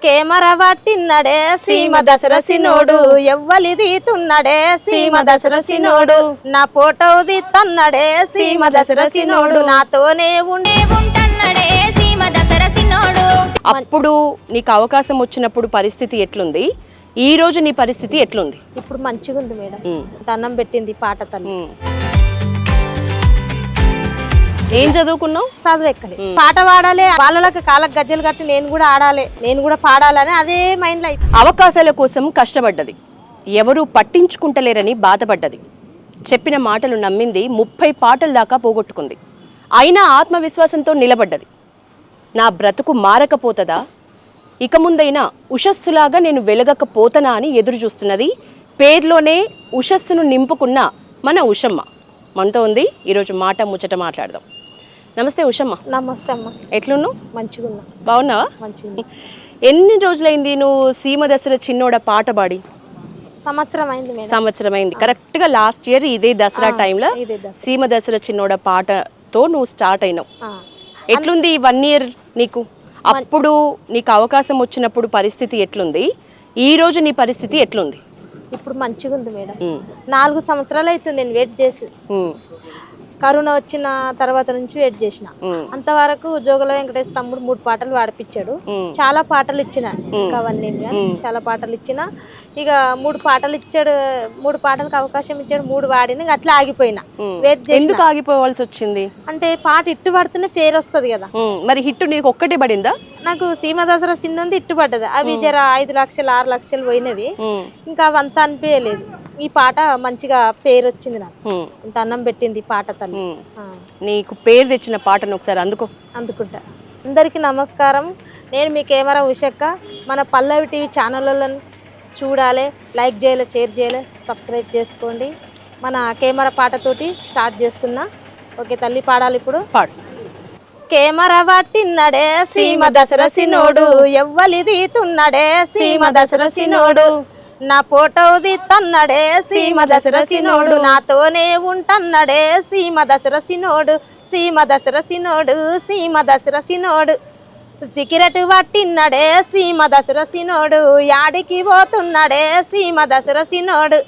Camera పట్టిన్నడే సీమ దసరసినోడు ఎవ్వలిది తున్నడే సీమ దసరసినోడు నా ఫోటో దిత్తన్నడే సీమ దసరసినోడు నాతోనే ఉంటన్నడే సీమ దసరసినోడు. అప్పుడు నీకు అవకాశం వచ్చినప్పుడు పరిస్థితి ఎట్లుంది, ఈ రోజు నీ పరిస్థితి ఎట్లుంది? ఇప్పుడు మంచిగా ఉంది మేడం. అన్నం పెట్టింది పాట తల్లి. ఏం చదువుకున్నావు? చదువు ఎక్కలే. పాట పాడాలి, వాళ్ళకి కాళ్ళకు గజ్జలు కట్టి నేను కూడా ఆడాలి, నేను కూడా పాడాలని అదే మైండ్ లో. అవకాశాల కోసం కష్టపడ్డది, ఎవరు పట్టించుకుంటలేరని బాధపడ్డది, చెప్పిన మాటలు నమ్మింది, 30 పాటల దాకా పోగొట్టుకుంది. అయినా ఆత్మవిశ్వాసంతో నిలబడ్డది. నా బ్రతుకు మారకపోతుందా, ఇక ముందైనా ఉషస్సులాగా నేను వెలగకపోతనా అని ఎదురు చూస్తున్నది. పేర్లోనే ఉషస్సును నింపుకున్న మన ఉషమ్మ మనతో ఉంది. ఈరోజు మాట ముచ్చట మాట్లాడదాం. నమస్తే ఉషమ్మ. నమస్తే అమ్మ. ఎట్లున్నావు? మంచిగా ఉన్నా. బాగున్నావా? మంచిగా. ఎన్ని రోజులైంది నువ్వు సీమ దసరా చిన్నోడ పాట పాడి? సంవత్సరం అయింది. సంవత్సరం అయింది. కరెక్ట్గా లాస్ట్ ఇయర్ ఇదే దసరా టైంలో సీమ దసరా చిన్నోడ పాటతో నువ్వు స్టార్ట్ అయినావు. ఎట్లుంది ఈ 1 ఇయర్ నీకు? అప్పుడు నీకు అవకాశం వచ్చినప్పుడు పరిస్థితి ఎట్లుంది, ఈ రోజు నీ పరిస్థితి ఎట్లుంది? ఇప్పుడు మంచిగా ఉంది మేడం. 4 సంవత్సరాలు అవుతుంది నేను వెయిట్ చేసి. కరోనా వచ్చిన తర్వాత నుంచి వెయిట్ చేసిన. అంతవరకు జోగుల వెంకటేష్ తమ్ముడు 3 పాటలు పాడిపించాడు. చాలా పాటలు ఇచ్చిన, ఇంకా అవన్నీ చాలా పాటలు ఇచ్చిన. ఇక 3 పాటలు ఇచ్చాడు, 3 పాటలకు అవకాశం ఇచ్చాడు, 3 వాడిని అట్లా ఆగిపోయినా. వెయిట్ చేసి. ఎందుకు ఆగిపోవాల్సి వచ్చింది? అంటే పాట ఇట్టు పడుతూనే పేరు వస్తుంది కదా. మరి హిట్ నీకు ఒక్కటే పడిందా? నాకు సీమ దసరా సిన్నుంది ఇట్టు పడ్డది. అవి జర 5 లక్షలు 6 లక్షలు పోయినవి. ఇంకా అవంతా అనిపించలేదు. ఈ పాట మంచిగా పేరు వచ్చింది నాకు. ఇంత అన్నం పెట్టింది పాట తల్లి. నీకు పేరు తెచ్చిన పాటను ఒకసారి అందుకుంటా. అందరికీ నమస్కారం. నేను మీ కెమెరా ఉషక్క. మన పల్లవి టీవీ ఛానళ్ళను చూడాలి, లైక్ చేయాలి, షేర్ చేయాలి, సబ్స్క్రైబ్ చేసుకోండి. మన కెమెరా పాటతోటి స్టార్ట్ చేస్తున్నా. ఓకే తల్లి, పాడాలి ఇప్పుడు. పాడు. కెమెరా పట్టిన్నడే సీమ దసరసినోడు ఎవ్వలిది తున్నడే సీమ దసరసినోడు నా ఫోటో దిత్తన్నడే సీమ దసరసినోడు నాతోనే ఉంటన్నడే సీమ దసరసినోడు సీమ దసరసినోడు సీమ దసరసినోడు సిగరెట్ పట్టిన్నడే సీమ దసరసినోడు యాడికి పోతున్నడే సీమ దసరసినోడు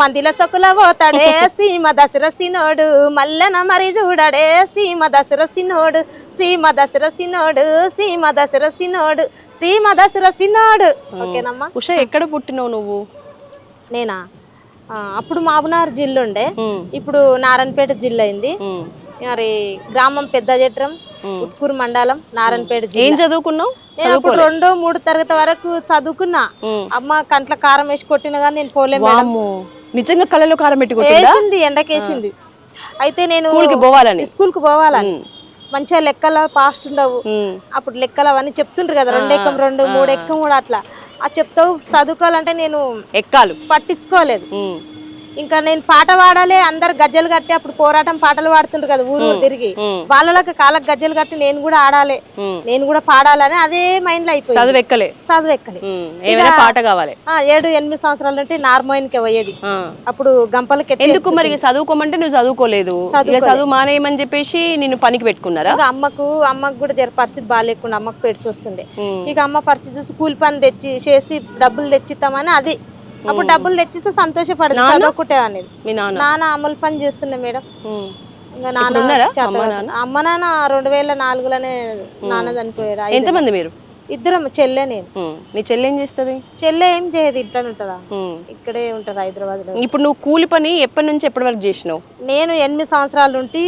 మందిల సొకుల పోతాడే సీమ దసరసినోడు మల్లెన మరి చూడడే సీమ దసరసినోడు సీమ దసరసినోడు సీమ దసరసినోడు సీమ దసరసినోడు. ఓకేనమ్మా. ఉష, ఎక్కడ పుట్టినావు నువ్వు? నేనా? అప్పుడు మహబూబ్నగర్ జిల్లా ఉండే, ఇప్పుడు నారాయణపేట జిల్లా అయింది. మరి గ్రామం పెద్ద జట్రం, ఉట్కూరు మండలం, నారాయణపేట జిల్లా. ఏం చదువుకున్నావు? నేను అప్పుడు 2, 3 తరగతి వరకు చదువుకున్నా. అమ్మ కంట్ల కారం వేసి కొట్టిన కానీ నేను పోలే మేడం. నిజంగా కళ్ళలో కారం పెట్టి వేసింది, ఎండకేసింది. అయితే నేను స్కూల్కి పోవాలని మంచిగా లెక్కల పాస్ట్ ఉండవు. అప్పుడు లెక్కలు అవన్నీ చెప్తుంటారు కదా, 2 ఎక్కం 2, 3 ఎక్కం కూడా అట్లా చెప్తావు. చదువుకోవాలంటే నేను ఎక్కాలు పట్టించుకోలేదు. ఇంకా నేను పాట పాడాలి, అందరు గజ్జలు కట్టి అప్పుడు పోరాటం పాటలు పాడుతుంటారు కదా ఊరు తిరిగి, వాళ్ళకి కాళ్ళకు గజ్జలు కట్టి నేను కూడా ఆడాలి, నేను కూడా పాడాలని అదే మైండ్ లో అయిపోయింది. చదువు ఎక్కలే. పాట కావాలి. 7, 8 సంవత్సరాల నుండి నార్మోయిన్కే పోయేది. అప్పుడు గంపలకి. ఎందుకు మరి చదువుకోమంటే నువ్వు చదువుకోలేదు, చదువు మానేయమని చెప్పేసి నేను పనికి పెట్టుకున్నారా? అమ్మకు కూడా జర పరిస్థితి బాగాలేకుండా అమ్మకు పెడిచి వస్తుండే. ఇక అమ్మ పరిస్థితి చూసి కూలి పని చేసి డబ్బులు తెచ్చిస్తామని అది. అప్పుడు డబ్బులు తెచ్చిస్తే సంతోషపడదు, చదువుకుంటే అనేది. నాన్న అమలు పని చేస్తుండే మేడం. ఇంకా అమ్మ నాన్న 2004లోనే నాన్న చనిపోయాడు. ఎంతమంది మీరు? ఇద్దరం, చెల్లె నేను. మీ చెల్లె ఏం చేస్తుంది? చెల్లె ఏం చేయదు, ఇంట్లోనే ఉంటుందా, ఇక్కడే ఉంటారు హైదరాబాద్ లో. ఇప్పుడు నువ్వు కూలి పని ఎప్పటి నుంచి ఎప్పటి వరకు చేసినావు? నేను 8 సంవత్సరాల నుండి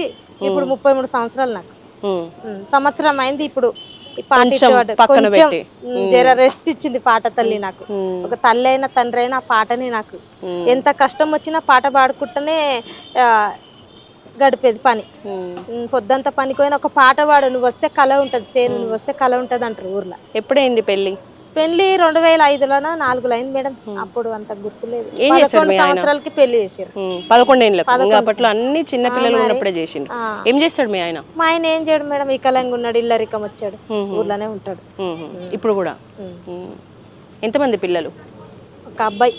ఇప్పుడు 33 సంవత్సరాలు నాకు. సంవత్సరం అయింది ఇప్పుడు. జర రెస్ట్ ఇచ్చింది పాట తల్లి నాకు. ఒక తల్లి అయినా తండ్రి అయినా పాటని నాకు. ఎంత కష్టం వచ్చినా పాట పాడుకుంటూనే గడిపేది పని. పొద్దంతా పనికి పోయిన ఒక పాట పాడు, నువ్వు వస్తే కళ ఉంటది, నువ్వు వస్తే కళ ఉంటది అంటారు ఊర్లో. ఎప్పుడైంది పెళ్లి? 2005లోనో 4లో అయింది మేడం. అప్పుడు అంత గుర్తులేదు. 11 సంవత్సరాలకి పెళ్లి చేశారు. 11 ఏళ్ళకి. అప్పట్లో అన్ని చిన్న పిల్లలు ఉన్నప్పుడే చేసిండు. ఏం చేస్తాడు మీ ఆయన? మా ఆయన ఏం చేయడు మేడం, వికలంగా ఉన్నాడు, ఇల్లరికం వచ్చాడు, ఊర్లోనే ఉంటాడు ఇప్పుడు కూడా. ఎంతమంది పిల్లలు? ఒక అబ్బాయి.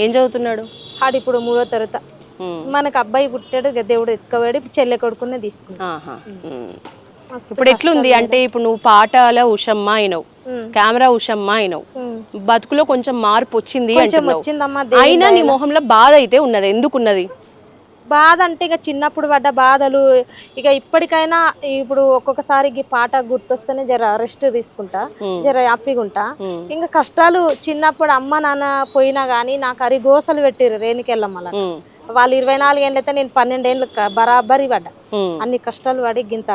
ఏం చదువుతున్నాడు? ఆడు ఇప్పుడు 3వ తరగతి. మనకు అబ్బాయి పుట్టాడు, దేవుడు ఎత్తుకోవాడు, చెల్లె కొడుకునే తీసుకున్నా. ఇప్పుడు ఎట్లుంది అంటే, ఇప్పుడు నువ్వు పాటల ఉషమ్మ అయినవు, కెమెరా ఉషమ్మ అయినావు, బతుకులో కొంచెం మార్పు వచ్చింది అంటున్నావు. వచ్చిందమ్మా. అయినా నీ మొహంలో బాధ అయితే ఉన్నది, ఎందుకున్నది బాధ అంటే ఇక చిన్నప్పుడు పడ్డ బాధలు ఇక ఇప్పటికైనా ఇప్పుడు ఒక్కొక్కసారి ఈ పాట గుర్తొస్తేనే జర రెస్ట్ తీసుకుంటా, జర హ్యాపీగా ఉంటా. ఇంకా కష్టాలు చిన్నప్పుడు అమ్మ నాన్న పోయినా గానీ నాకు అరిగోసలు పెట్టిరు రేణుకెళ్ళమ్మ. వాళ్ళు 24 ఏళ్ళు అయితే నేను 12 ఏళ్ళు బరాబరి పడ్డా. అన్ని కష్టాలు పడి గింత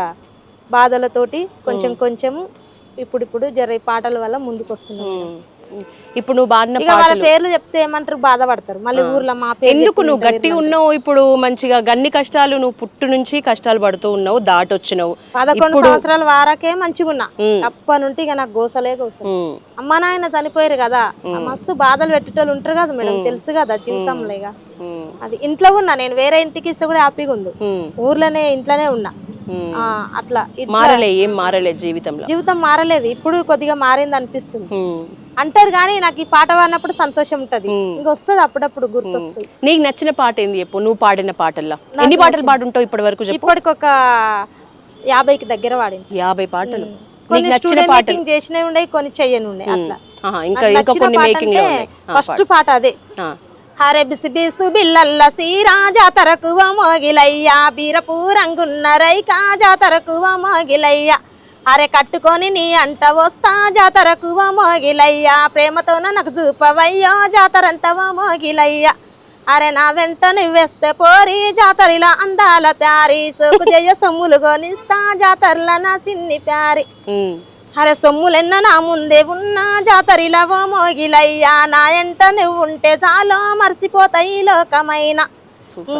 బాధలతోటి కొంచెం కొంచెము ఇప్పుడు జర ఈ పాటల వల్ల ముందుకు వస్తున్నాం. ఇప్పుడు నువ్వు బాడిన వాళ్ళ పేర్లు చెప్తే ఏమంటారు, బాధపడతారు మళ్ళీ ఊర్లో. మా పేరు ఎందుకు నువ్వు గట్టి ఉన్నావు, ఇప్పుడు మంచిగా గన్ని కష్టాలు నువ్వు పుట్టు నుంచి కష్టాలు పడుతూ ఉన్నావు, దాటొచ్చినావు. 11 సంవత్సరాల వారకే మంచిగా ఉన్నా, అప్ప నుండి ఇక నాకు గోసలే గోస. అమ్మ నాయన చనిపోయారు కదా, మస్తు బాధలు పెట్టేటోళ్ళు ఉంటారు కదా మేడం, తెలుసు కదా జీవితంలో. ఇక అది ఇంట్లో ఉన్నా నేను, వేరే ఇంటికి ఇస్తే కూడా హ్యాపీగా ఉంది. ఊర్లోనే ఇంట్లోనే ఉన్నా. అట్లా మారలే, ఏం మారలే జీవితంలో, జీవితం మారలేదు. ఇప్పుడు కొద్దిగా మారింది అనిపిస్తుంది అంటారు కానీ నాకు ఈ పాట పాడినప్పుడు సంతోషం ఉంటది, ఇంకా వస్తుంది అప్పుడప్పుడు గుర్తొస్తుంది. నీకు నచ్చిన పాట ఏంది చెప్పు, నువ్వు పాడిన పాటల్లో ఎన్ని పాటలు పాడుంటావు ఇప్పటి వరకు? ఇప్పటికి ఒక 50కి దగ్గర పాడింది. 50 పాటలు. కొన్ని స్టూడియో మేకింగ్ చేసినవి ఉన్నాయి, కొన్ని చెయ్యని ఉన్నాయి. అట్లా ఇంకా కొన్ని మేకింగ్ లో ఉన్నాయి. ఫస్ట్ పాట అదే. హరే బిసు బిసు బిల్లల్ల సీరా జాతరకువ మోగిలయ్యా, బీరపు రంగున్న రైకా జాతరకువ మోగిలయ్యా, అరే కట్టుకొని నీ అంట వస్తా జాతరకువ మోగిలయ్యా, ప్రేమతోన నాకు చూపవయ్యో జాతరంతవ మోగిలయ్యా, అరే నా వెంట నువ్వేస్తే పోరి జాతరలా అందాల ప్యారి, సోకు జయ సొమ్ములు గోనిస్తా జాతరల నా సిన్ని ప్యారి, అరే సొమ్ములెన్న నా ముందే ఉన్నా జాతరిలా ఓ మోగిలయ్యా, నా ఎంట నువ్వు ఉంటే చాలో మర్చిపోతాయి లోకమైన,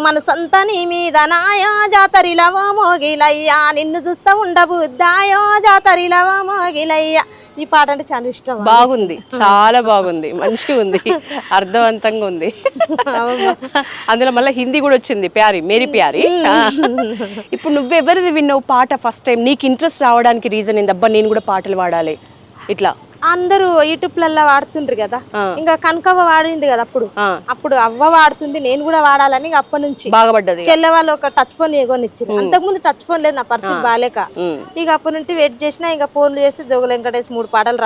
మనసంతా నీ మీద నాయో జాతరిలా ఓ మోగిలయ్యా, నిన్ను చూస్తా ఉండబుద్దాయో జాతరిలా ఓ మోగిలయ్యా. ఈ పాట అంటే చాలా ఇష్టం. బాగుంది, చాలా బాగుంది, మంచిగా ఉంది, అర్థవంతంగా ఉంది. అందులో మళ్ళీ హిందీ కూడా వచ్చింది, ప్యారీ మేరీ ప్యారీ. ఇప్పుడు నువ్వెవరిది విన్నావు పాట ఫస్ట్ టైం? నీకు ఇంట్రెస్ట్ రావడానికి రీజన్ ఏంది? అబ్బా నేను కూడా పాటలు పాడాలి ఇట్లా? అందరూ యూట్యూబ్లలో వాడుతుండ్రు కదా, ఇంకా కనకవ్వ వాడింది కదా అప్పుడు అవ్వ వాడుతుంది, నేను కూడా వాడాలని అప్పటి నుంచి బాగా పడ్డది. చెల్లె వాళ్ళు ఒక టచ్ ఫోన్ కొనిచ్చారు, అంతకుముందు టచ్ ఫోన్ లేదు, నా పరిస్థితి బాగాలేక. ఇక అప్పటి నుంచి వెయిట్ చేసినా, ఇంకా ఫోన్లు చేసి జోగులు వెంకటేష్ 3 పాటలు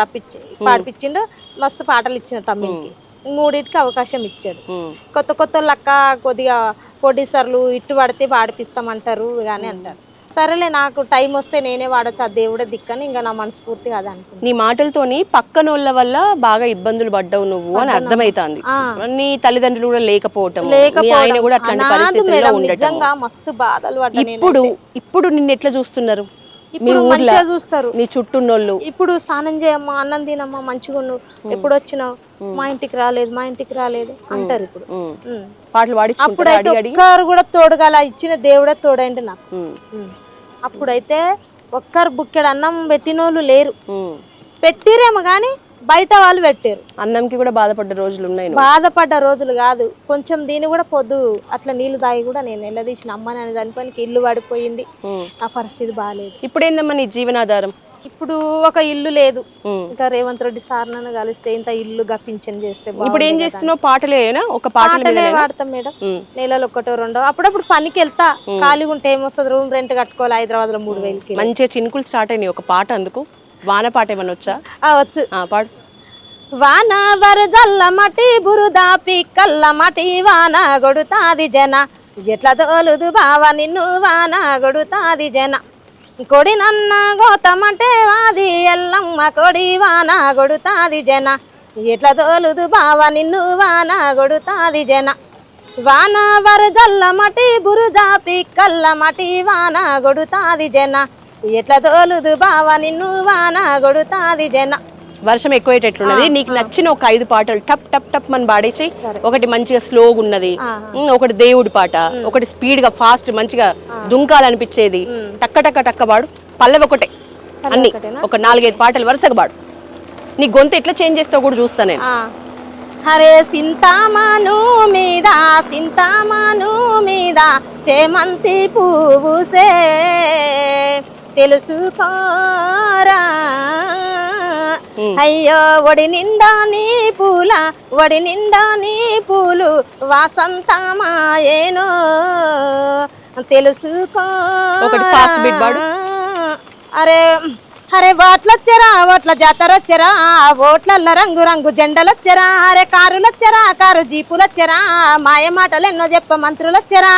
పాడిపించిండు, మస్తు పాటలు ఇచ్చిన తమ్మికి, 3టికి అవకాశం ఇచ్చాడు. కొత్త కొత్త లక్క కొద్దిగా ప్రొడ్యూసర్లు ఇట్టు పడితే పాడిపిస్తామంటారు కానీ అంటారు. సరేలే నాకు టైం వస్తే నేనే వాడచ్చు, ఆ దేవుడే దిక్కని ఇంకా నా మనస్ఫూర్తిగా అదే అనుకుంటా. నీ మాటలతోని పక్కనోళ్ళ వల్ల బాగా ఇబ్బందులు పడ్డావు నువ్వు అని అర్థమైతుంది. నీ తల్లిదండ్రులు కూడా లేకపోవటం, ఆయన కూడా అట్లాంటి పరిస్థితుల్లో ఉండటం, మస్తు బాధలు పడ్డా. ఇప్పుడు నిన్ను ఎట్లా చూస్తున్నారు? ఇప్పుడు మంచిగా చూస్తారు నీ చుట్టూన్నోళ్ళు. ఇప్పుడు స్నానం చేయమ్మా, అన్నం తినమ్మా, మంచిగా ఉన్నావు, ఎప్పుడు వచ్చినావు, మా ఇంటికి రాలేదు అంటారు. ఇప్పుడు పాటలు పాడి అప్పుడైతే ఒక్కరు కూడా తోడుగా ఇచ్చిన దేవుడే తోడైంది నాకు. అప్పుడైతే ఒక్కరు బుక్కెడు అన్నం పెట్టినోళ్ళు లేరు, పెట్టిరేమో కానీ బయట వాళ్ళు పెట్టారు. అన్నంకి కూడా బాధపడ్డ రోజులు ఉన్నాయి. బాధపడ్డ రోజులు కాదు, కొంచెం దీన్ని కూడా పొద్దు అట్లా నీళ్లు తాగి కూడా నేను నిలదీసిన, అమ్మ నాన్న చనిపోయినకి ఇల్లు పడిపోయింది, నా పరిస్థితి బాగాలేదు. ఇప్పుడు ఏందమ్మా నీ జీవనాధారం? ఇప్పుడు ఒక ఇల్లు లేదు, ఇంకా రేవంత్ రెడ్డి సార్ నన్ను కలిస్తే ఇంత ఇల్లు పింఛన్ చేస్తే. ఇప్పుడు ఏం చేస్తున్నావు? పాటలేనా? ఒక పాటలే వాడతాం మేడం, నెలలో 1-2. అప్పుడప్పుడు పనికి వెళ్తా, ఖాళీగా ఉంటే ఏమొస్తుంది, రూమ్ రెంట్ కట్టుకోవాలి హైదరాబాద్ లో 3000కి. మంచిగా చినుకులు స్టార్ట్ అయినాయి, ఒక పాట అందుకు. వాన పాట ఏమన్నా వచ్చా? వచ్చు. పాడు. వాన వరదల్ల మటి బురుదా పిక్కల్ల మటి, వాన గొడుతాది జన, ఎట్లా తోలుదు బావ నిన్ను వాన గొడుతాది జన, కొడి నన్న గోతమంటే వాది ఎల్లమ్మ కొడి, వాన గొడుతాది జన, ఎట్లా తోలుదు బావ నిన్ను వాన గొడుతాది జన, వాన వరదల్ల మటి బురుదా పిక్కల్ల మటి, వాన గొడుతాది జన, ఎట్లా తోలుదు బావ నిన్ను వాన గొడుతాది జన. వర్షం ఎక్కువేటట్లున్నది. నీకు నచ్చిన ఒక 5 పాటలు టప్ టప్ టప్ అని పాడేసి, ఒకటి మంచిగా స్లోగా ఉన్నది, ఒకటి దేవుడి పాట, ఒకటి స్పీడ్ గా ఫాస్ట్ మంచిగా దుంకాలనిపించేది, టక్క టక్క టక్క పాడు. పల్లవి ఒకటే, అన్ని ఒక 4-5 పాటలు వరుసగా పాడు. నీ గొంతు ఎట్లా చేంజ్ చేస్తావు కూడా చూస్తా నేను. హరే సింతామాను మీద చేమంతి పువ్వుసే, తెలుసుకోరా అయ్యో ఒడి నిండా నీ పూలు వాసంతమాయేనో, తెలుసుకో. అరే అరే ఓట్లొచ్చరా ఓట్ల జాతరొచ్చరా ఓట్లల్ల రంగు రంగు జెండలొచ్చరా అరే కారులొచ్చరా కారు జీపులొచ్చరా మాయ మాటలు ఎన్నో చెప్ప మంత్రులొచ్చరా